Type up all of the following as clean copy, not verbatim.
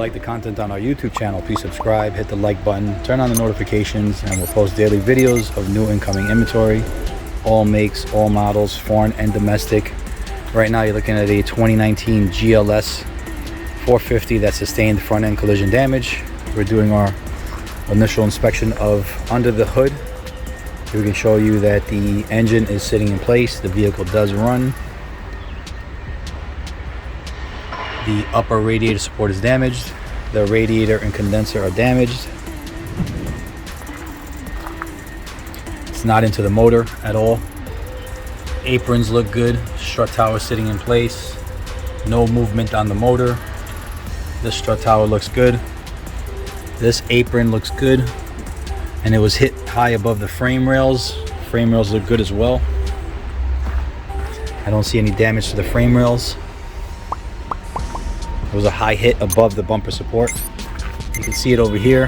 like the content on our YouTube channel, please subscribe, hit the like button, turn on the notifications, and we'll post daily videos of new incoming inventory. All makes, all models, foreign and domestic. Right now you're looking at a 2019 GLS 450 that sustained front end collision damage. We're doing our initial inspection of under the hood. We can show you that the engine is sitting in place. The vehicle does run. The upper radiator support is damaged. The radiator and condenser are damaged. It's not into the motor at all. Aprons look good. Strut tower sitting in place. No movement on the motor. This strut tower looks good. This apron looks good. And it was hit high above the frame rails. Frame rails look good as well. I don't see any damage to the frame rails. It was a high hit above the bumper support. You can see it over here.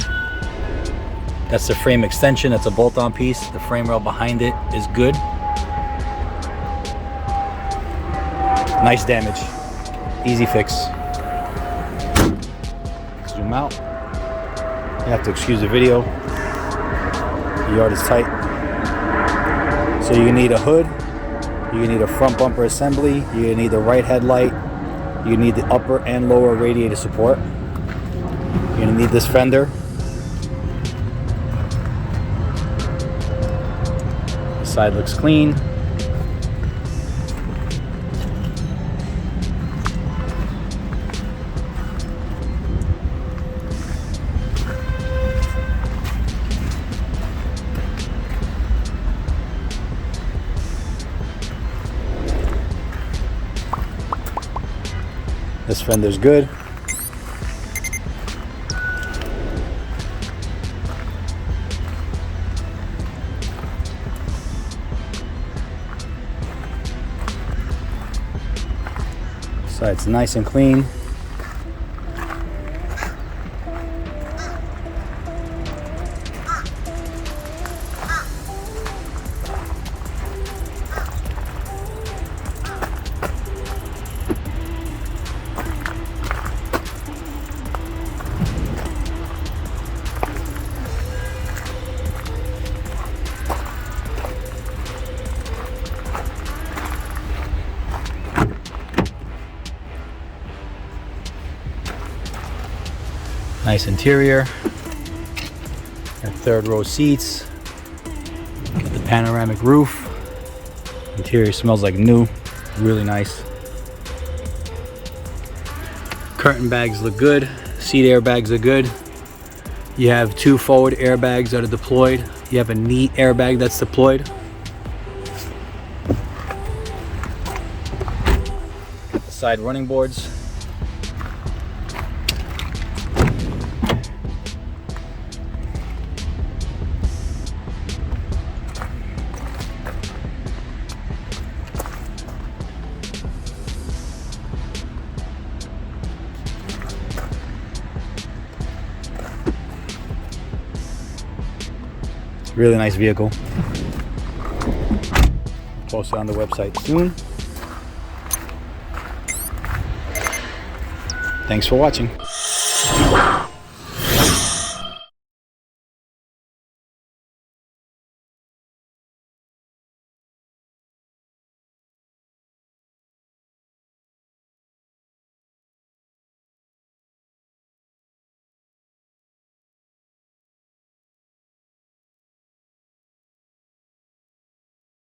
That's the frame extension. That's a bolt-on piece. The frame rail behind it is good. Nice damage. Easy fix. Zoom out. You have to excuse the video. The yard is tight. So you need a hood, you need a front bumper assembly, you need the right headlight, you need the upper and lower radiator support. You're gonna need this fender. The side looks clean. This fender's good. Side's nice and clean. Nice interior. Got third row seats. Got the panoramic roof. Interior smells like new. Really nice. Curtain bags look good. Seat airbags are good. You have two forward airbags that are deployed. You have a knee airbag that's deployed. Got the side running boards. Really nice vehicle. Post it on the website soon. Thanks for watching.